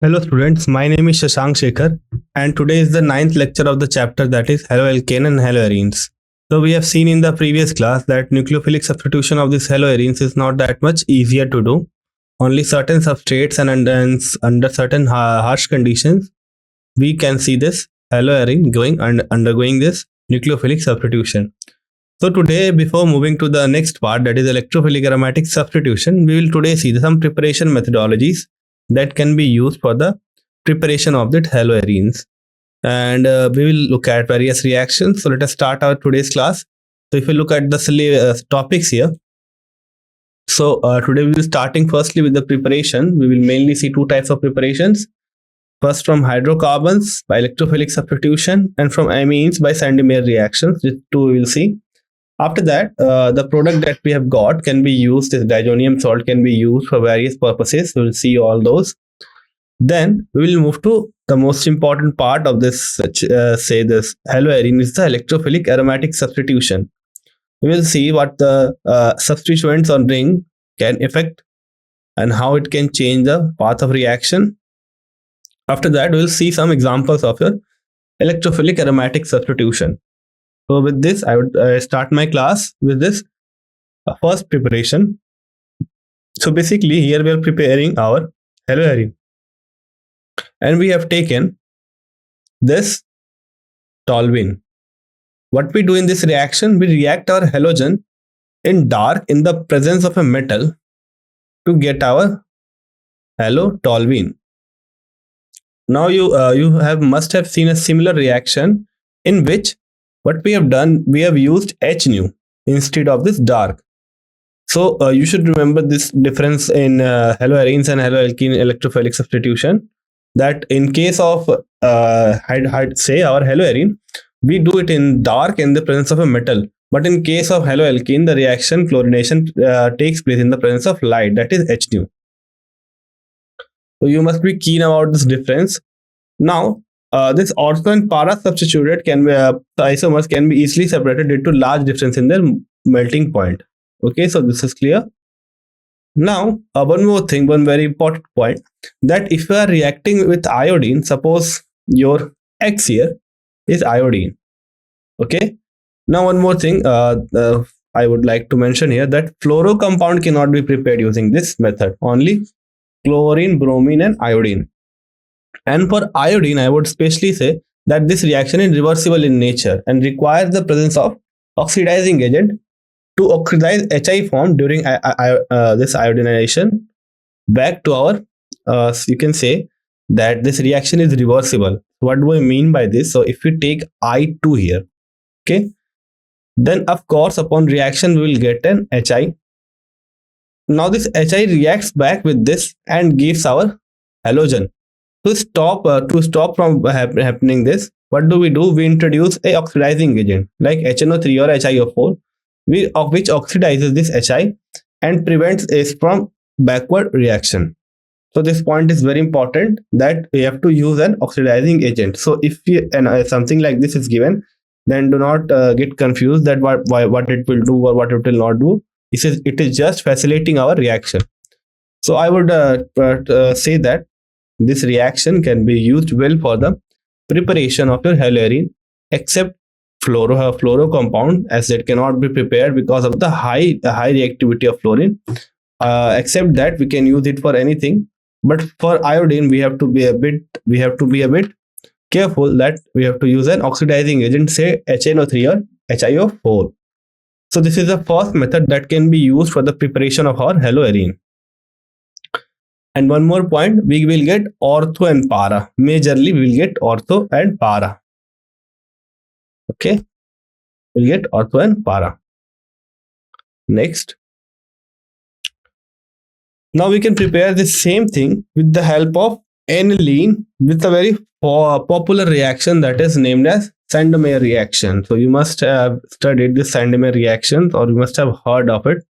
Hello students, my name is Shashank Shekhar and today is the ninth lecture of the chapter that is Haloalkanes and Haloarenes. So we have seen in the previous class that nucleophilic substitution of these haloarenes is not that much easier to do. Only certain substrates and under certain harsh conditions we can see this haloarene going and undergoing this nucleophilic substitution. So today, before moving to the next part, that is electrophilic aromatic substitution, we will today see some preparation methodologies that can be used for the preparation of the haloarenes. And we will look at various reactions. So let us start our today's class. So if you look at the topics here, so today we will be starting firstly with the preparation. We will mainly see two types of preparations. First from hydrocarbons by electrophilic substitution and from amines by Sandemeyer reactions. These two we will see. After that, the product that we have got can be used, this diazonium salt can be used for various purposes. We will see all those. Then we will move to the most important part of this, this haloarene is the electrophilic aromatic substitution. We will see what the substituents on ring can affect and how it can change the path of reaction. After that, we will see some examples of your electrophilic aromatic substitution. So with this, I would start my class with this first preparation. So basically here we are preparing our haloarene. And we have taken this toluene. What we do in this reaction, we react our halogen in dark in the presence of a metal to get our halotoluene. Now you must have seen a similar reaction in which what we have done, we have used HNu instead of this dark. So you should remember this difference in haloarenes and haloalkene electrophilic substitution, that in case of say our haloarene, we do it in dark in the presence of a metal. But in case of haloalkene, the reaction chlorination takes place in the presence of light, that is HNu. So you must be keen about this difference. Now, this ortho and para substituted can be the isomers can be easily separated due to large difference in their melting point. Okay, so this is clear. Now, one more thing, one very important point, that if you are reacting with iodine, suppose your X here is iodine. Okay. Now, one more thing I would like to mention here, that fluoro compound cannot be prepared using this method. Only chlorine, bromine, and iodine. And for iodine, I would specially say that this reaction is reversible in nature and requires the presence of oxidizing agent to oxidize Hi form during this iodinization back to our, you can say that this reaction is reversible. What do I mean by this? So if we take I2 here, okay, then of course upon reaction we will get an Hi. Now this Hi reacts back with this and gives our halogen. To stop from happening this, what do? We introduce a oxidizing agent like HNO3 or HiO4, which oxidizes this Hi and prevents it from backward reaction. So this point is very important, that we have to use an oxidizing agent. So if something like this is given, then do not get confused that what it will do or what it will not do. It is just facilitating our reaction. So I would say that this reaction can be used well for the preparation of your haloarene, except fluoro compound, as it cannot be prepared because of the high reactivity of fluorine. Except that we can use it for anything. But for iodine, we have to be a bit careful that we have to use an oxidizing agent, say HNO3 or HiO4. So this is the first method that can be used for the preparation of our haloarene. And one more point, we will get ortho and para. Majorly, we will get ortho and para. Okay, we'll get ortho and para. Next. Now we can prepare the same thing with the help of aniline with a very popular reaction that is named as Sandemeyer reaction. So you must have studied this Sandemeyer reaction, or you must have heard of it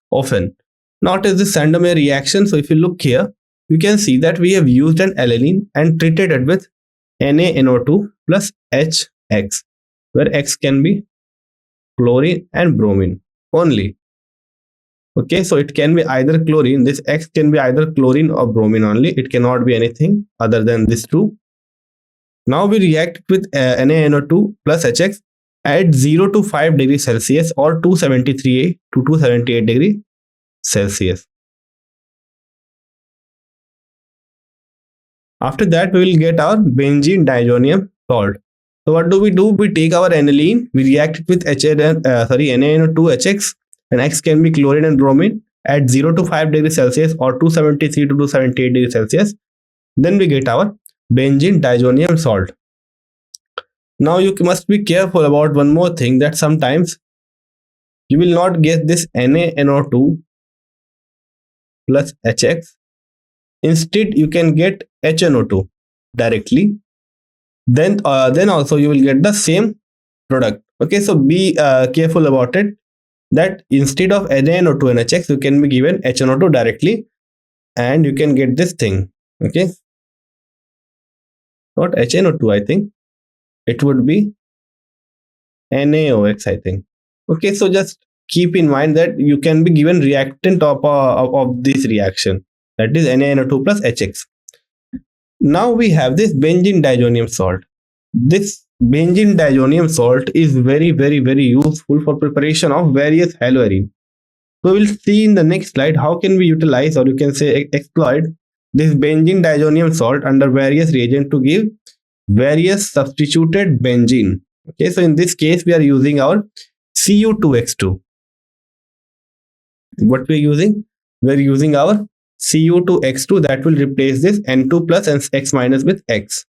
often. Now it is the Sandemeyer reaction. So if you look here, you can see that we have used an aniline and treated it with NaNO2 plus HX, where X can be chlorine and bromine only. Okay, so it can be either chlorine. This X can be either chlorine or bromine only. It cannot be anything other than these two. Now we react with NaNO2 plus HX at 0 to 5 degrees Celsius or 273 to 278 degrees Celsius. After that, we will get our benzene diazonium salt. So what do? We take our aniline, we react it with NaNO2HX, and X can be chlorine and bromine at 0 to 5 degrees Celsius or 273 to 278 degrees Celsius. Then we get our benzene diazonium salt. Now you must be careful about one more thing, that sometimes you will not get this NaNO2 plus HX. Instead, you can get HNO2 directly. Then also you will get the same product. Okay, so be careful about it, that instead of NaNO2 and HX, you can be given HNO2 directly and you can get this thing. Okay, not HNO2, I think it would be NaOX, I think. Okay, so just keep in mind that you can be given reactant of this reaction, that is NaNO2 plus HX. Now we have this benzene diazonium salt. This benzene diazonium salt is very useful for preparation of various haloarenes. So we'll see in the next slide how can we utilize, or you can say exploit, this benzene diazonium salt under various reagents to give various substituted benzene. Okay, so in this case we are using our Cu2x2. What we're using? We're using our Cu2x2 that will replace this N2 plus and X minus with X.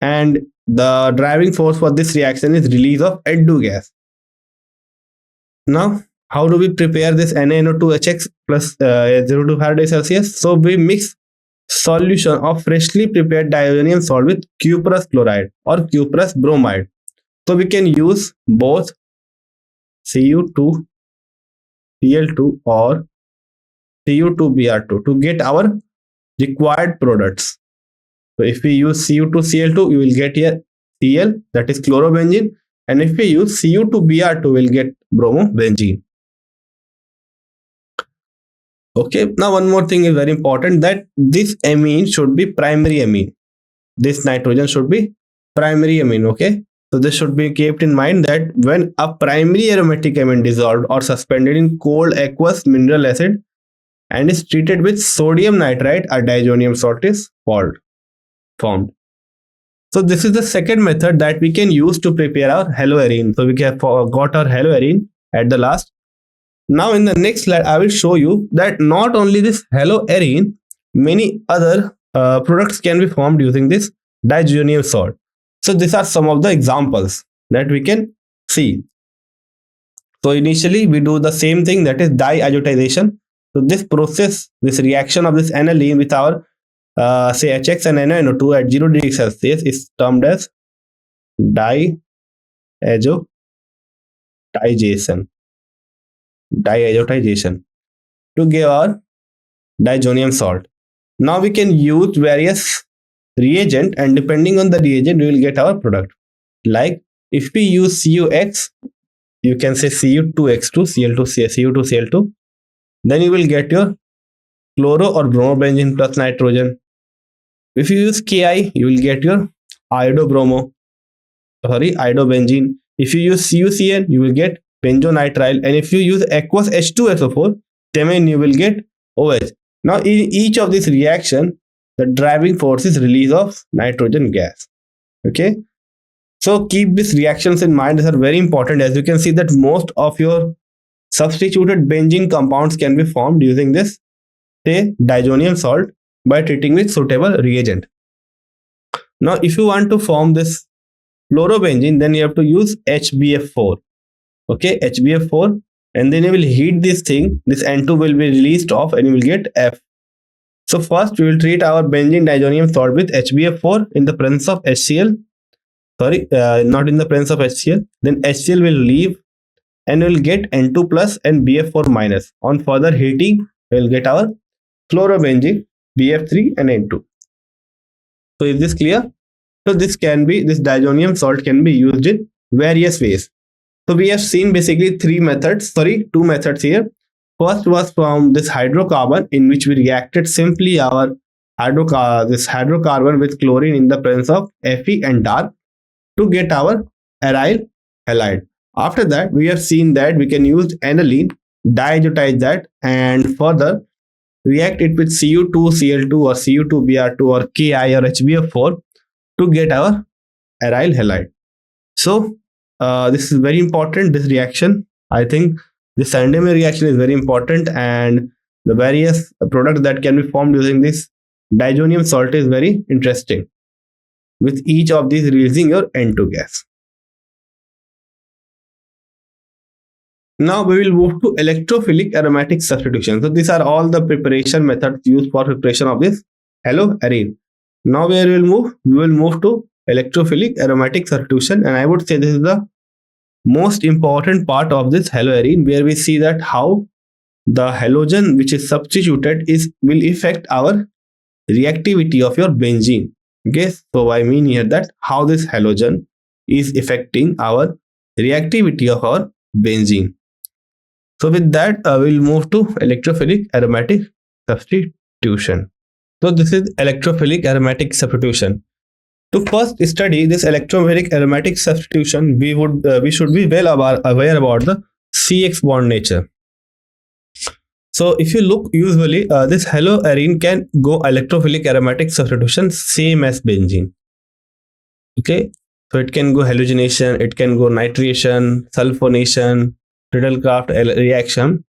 And the driving force for this reaction is release of N2 gas. Now, how do we prepare this NaNO2HX plus 0 to 5 degrees Celsius? So we mix solution of freshly prepared diazonium salt with cuprous chloride or cuprous bromide. So we can use both Cu2Cl2 or Cu2Br2 to get our required products. So if we use Cu2Cl2, you will get here Cl, that is chlorobenzene, and if we use Cu2Br2, we will get bromobenzene. Okay, now one more thing is very important, that this amine should be primary amine. This nitrogen should be primary amine. Okay, so this should be kept in mind, that when a primary aromatic amine dissolved or suspended in cold aqueous mineral acid and is treated with sodium nitrite, a diazonium salt is formed. So this is the second method that we can use to prepare our haloarene. So we have got our haloarene at the last. Now in the next slide, I will show you that not only this haloarene, many other products can be formed using this diazonium salt. So these are some of the examples that we can see. So initially we do the same thing, that is diazotization. So this process, this reaction of this aniline with our say HX and NaNO2 at 0 degrees Celsius is termed as diazotization to give our diazonium salt. Now we can use various reagent, and depending on the reagent we will get our product. Like if we use CuX, you can say Cu2x2 Cu2Cl2, then you will get your chloro or bromobenzene plus nitrogen. If you use Ki, you will get your iodobenzene. If you use CuCN, you will get benzonitrile, and if you use aqueous H2SO4, then you will get OH. Now in each of this reaction, the driving force is release of nitrogen gas. Okay, so keep these reactions in mind. These are very important. As you can see that most of your substituted benzene compounds can be formed using this diazonium salt by treating with suitable reagent. Now if you want to form this chlorobenzene, then you have to use HBF4. Okay, HBF4, and then you will heat this thing. This N2 will be released off and you will get F. So first we will treat our benzene diazonium salt with HBF4 in the presence of HCl. Not in the presence of HCl. Then HCl will leave and we will get N2 plus and BF4 minus. On further heating, we will get our chlorobenzene, BF3 and N2. So is this clear? So this diazonium salt can be used in various ways. So we have seen basically two methods here. First was from this hydrocarbon, in which we reacted simply our this hydrocarbon with chlorine in the presence of Fe and dark to get our aryl halide. After that, we have seen that we can use aniline, diazotize that, and further react it with Cu2Cl2 or Cu2Br2 or Ki or HbF4 to get our aryl halide. So this is very important, this reaction. I think this secondary reaction is very important, and the various products that can be formed using this diazonium salt is very interesting, with each of these releasing your N2 gas. Now we will move to electrophilic aromatic substitution. So these are all the preparation methods used for preparation of this haloarene. Now where we will move to electrophilic aromatic substitution, and I would say this is the most important part of this haloarene, where we see that how the halogen which is substituted will affect our reactivity of your benzene. Okay, so I mean here that how this halogen is affecting our reactivity of our benzene. So with that, we'll move to electrophilic aromatic substitution. So this is electrophilic aromatic substitution. To first study this electrophilic aromatic substitution, we should be well aware about the CX bond nature. So if you look, usually this haloarene can go electrophilic aromatic substitution same as benzene. Okay, so it can go halogenation, it can go nitration, sulfonation, Friedel-Crafts reaction,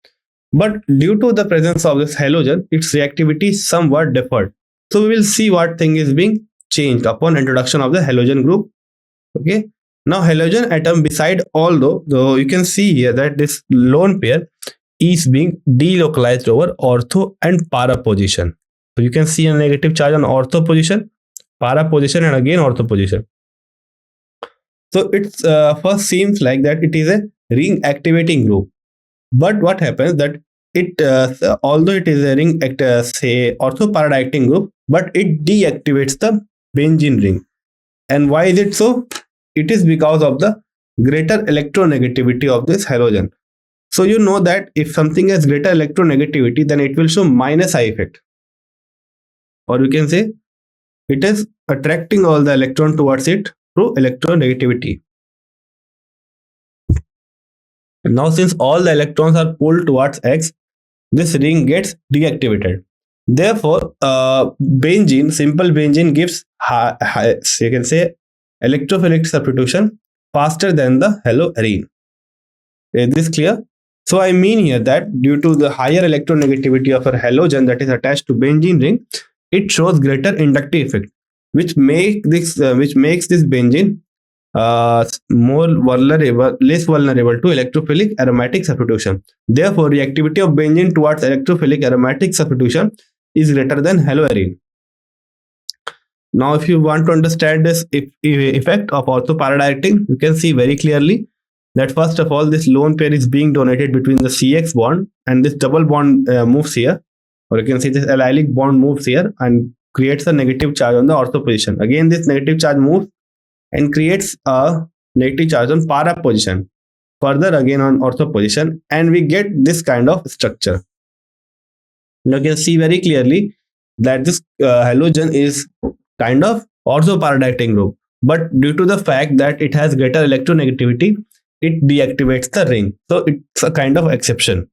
but due to the presence of this halogen, its reactivity is somewhat deferred. So we will see what thing is being changed upon introduction of the halogen group. Okay, now halogen atom, beside though you can see here that this lone pair is being delocalized over ortho and para position. So you can see a negative charge on ortho position, para position, and again ortho position. So it's first seems like that it is a ring activating group, but what happens that it although it is a ring say ortho para acting group, but it deactivates the benzene ring. And why is it so? It is because of the greater electronegativity of this halogen. So you know that if something has greater electronegativity, then it will show minus I effect, or you can say it is attracting all the electron towards it through electronegativity. Now since all the electrons are pulled towards X, this ring gets deactivated. Therefore, benzene, simple benzene gives you can say electrophilic substitution faster than the haloarene. Is this clear? So I mean here that due to the higher electronegativity of a halogen that is attached to benzene ring, it shows greater inductive effect, which makes this benzene less vulnerable to electrophilic aromatic substitution. Therefore, reactivity of benzene towards electrophilic aromatic substitution is greater than haloarene. Now, if you want to understand this effect of ortho-para directing, you can see very clearly that first of all, this lone pair is being donated between the CX bond, and this double bond moves here, or you can see this allylic bond moves here and creates a negative charge on the ortho position. Again, this negative charge moves and creates a negative charge on para position, further again on ortho position, and we get this kind of structure. Now you can see very clearly that this halogen is kind of ortho para directing group, but due to the fact that it has greater electronegativity, it deactivates the ring. So it's a kind of exception.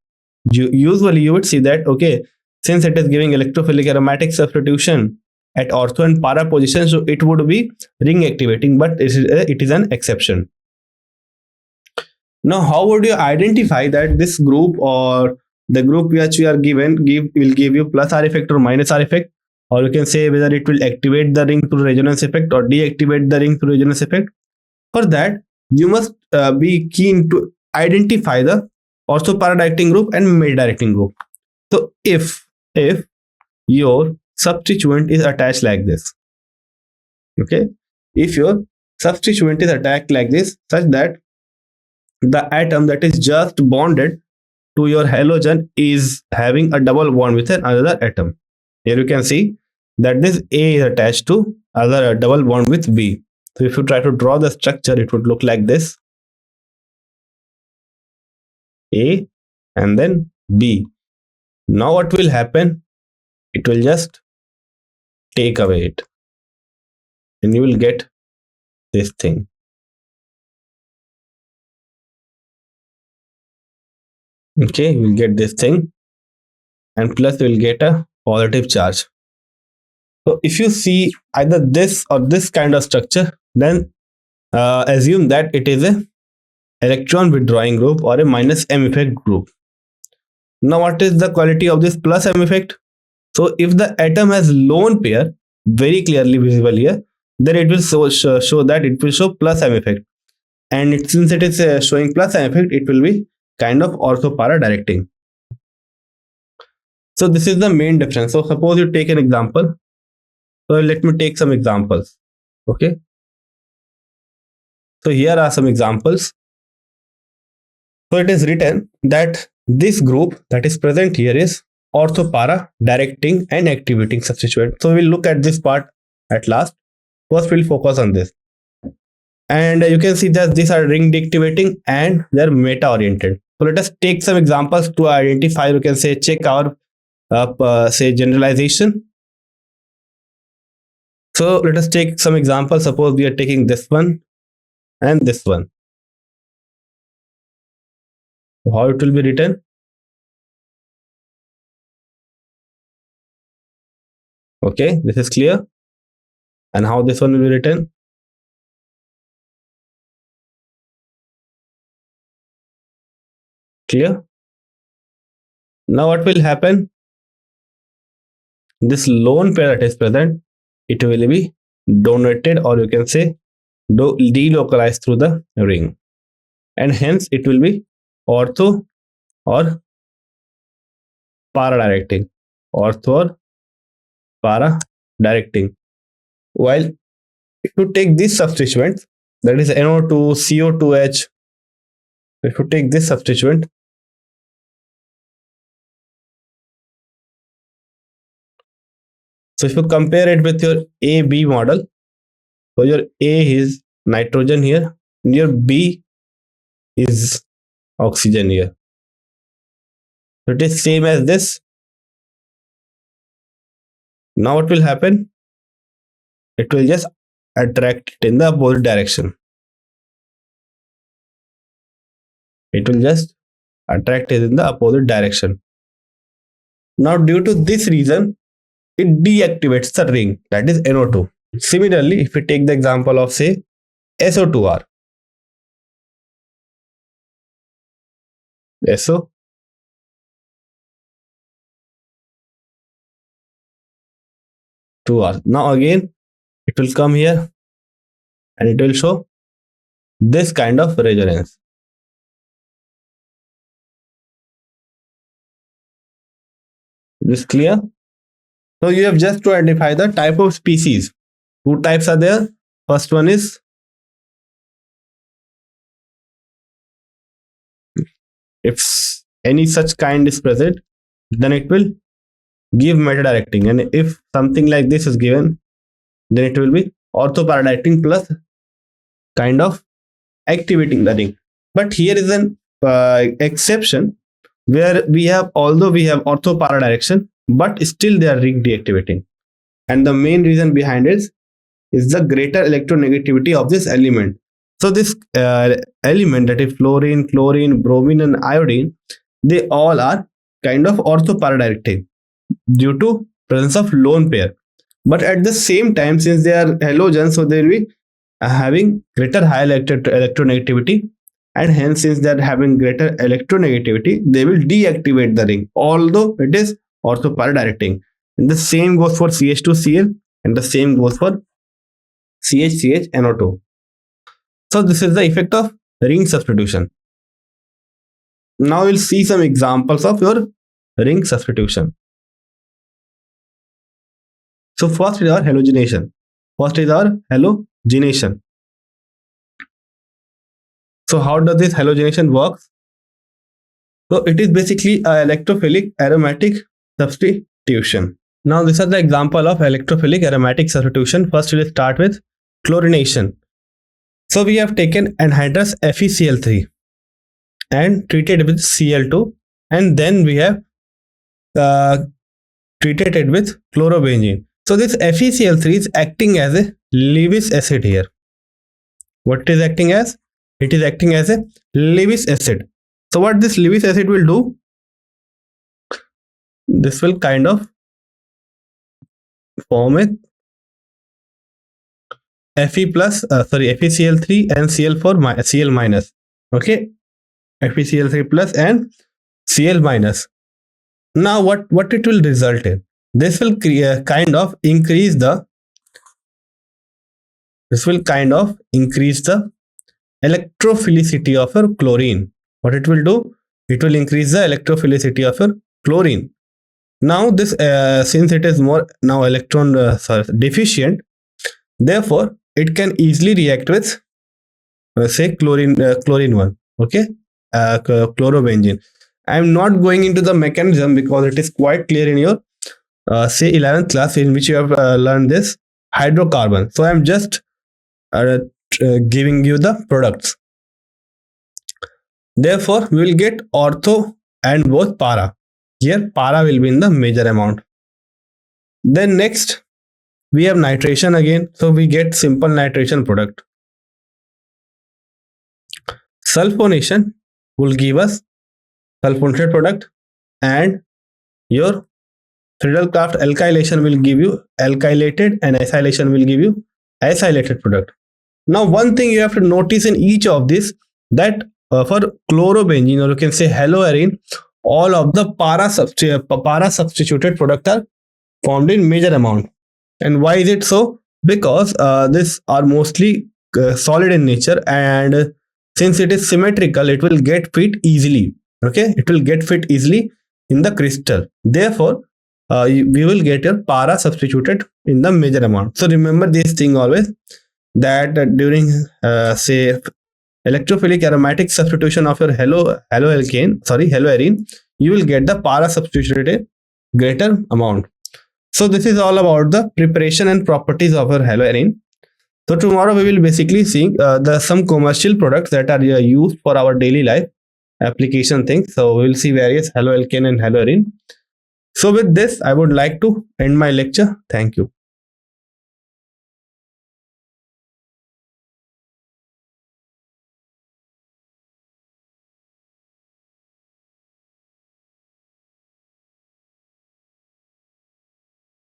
Usually you would see that, okay, since it is giving electrophilic aromatic substitution at ortho and para position, so it would be ring activating, but it is an exception. Now, how would you identify that this group or the group which you are given will give you plus R effect or minus R effect, or you can say whether it will activate the ring through resonance effect or deactivate the ring through resonance effect? For that, you must be keen to identify the ortho para directing group and mid directing group. So if your substituent is attached like this, okay, if your substituent is attached like this, such that the atom that is just bonded to your halogen is having a double bond with another atom. Here you can see that this A is attached to other double bond with B. So if you try to draw the structure, it would look like this: A and then B. Now what will happen? It will just take away it and you will get this thing. Okay, you will get this thing and plus you will get a positive charge. So if you see either this or this kind of structure, then assume that it is a electron withdrawing group or a minus M effect group. Now what is the quality of this plus M effect? So if the atom has lone pair, very clearly visible here, then it will show that it will show plus M effect. And since it is showing plus M effect, it will be kind of ortho-para directing. So this is the main difference. So suppose you take an example. So let me take some examples. Okay. So here are some examples. So it is written that this group that is present here is ortho-para directing and activating substituent. So we'll look at this part at last. First we'll focus on this. And you can see that these are ring deactivating and they're meta oriented. So let us take some examples to identify, you can say, check our say generalization. So let us take some examples. Suppose we are taking this one and this one. How it will be written? Okay, this is clear. And how this one will be written? Clear? Now what will happen? This lone pair that is present, it will be donated, or you can say delocalized through the ring, and hence it will be ortho or para directing. Ortho or para directing. While if you take this substituent, that is NO2, CO2H, if you take this substituent, so if you compare it with your AB model, so your A is nitrogen here, and your B is oxygen here. So it is same as this. Now what will happen? It will just attract it in the opposite direction. It will just attract it in the opposite direction. Now due to this reason, it deactivates the ring, that is NO2. Similarly, if we take the example of, say, SO2R. SO2R. Now again, it will come here and it will show this kind of resonance. Is this clear? So you have just to identify the type of species. Two types are there. First one is if any such kind is present, then it will give meta directing, and if something like this is given, then it will be ortho-para directing plus kind of activating the ring. But here is an exception where we have, although we have ortho-para direction, but still they are ring deactivating, and the main reason behind it is the greater electronegativity of this element. So this element, that is fluorine, chlorine, bromine and iodine, they all are kind of ortho-para directing due to presence of lone pair. But at the same time, since they are halogens, so they will be having greater high electronegativity, and hence since they are having greater electronegativity, they will deactivate the ring, although it is ortho-para directing. And the same goes for CH2Cl, and the same goes for CH-CH-NO2. So this is the effect of ring substitution. Now we'll see some examples of your ring substitution. So first is our halogenation. So how does this halogenation work? So it is basically an electrophilic aromatic substitution. Now this is the example of electrophilic aromatic substitution. First we'll start with chlorination. So we have taken anhydrous FeCl3 and treated with Cl2 and then we have treated it with chlorobenzene. So this FeCl3 is acting as a Lewis acid here. What it is acting as? It is acting as a Lewis acid. So what this Lewis acid will do? This will kind of form a FeCl3 and Cl minus. Okay, FeCl3 plus and Cl minus. Now what it will result in? This will kind of increase the electrophilicity of your chlorine. What it will do? It will increase the electrophilicity of your chlorine. Now this since it is more now electron deficient, therefore it can easily react with say chlorine 1. Okay, chlorobenzene. I am not going into the mechanism because it is quite clear in your say 11th class, in which you have learned this hydrocarbon. So I am just giving you the products. Therefore we will get ortho and both para. Here para will be in the major amount. Then next we have nitration again. So we get simple nitration product. Sulfonation will give us sulfonated product, and your Friedel-Crafts alkylation will give you alkylated, and acylation will give you acylated product. Now one thing you have to notice in each of this, that for chlorobenzene, or you can say haloarene, all of the para substituted product are formed in major amount. And why is it so? Because these are mostly solid in nature, and since it is symmetrical, it will get fit easily. Okay, it will get fit easily in the crystal. Therefore we will get your para substituted in the major amount. So remember this thing always, that during say electrophilic aromatic substitution of your haloarene, you will get the para substituted greater amount. So this is all about the preparation and properties of our haloarene. So tomorrow we will basically see some commercial products that are used for our daily life application things. So we will see various haloalkane and haloarene. So with this, I would like to end my lecture. Thank you.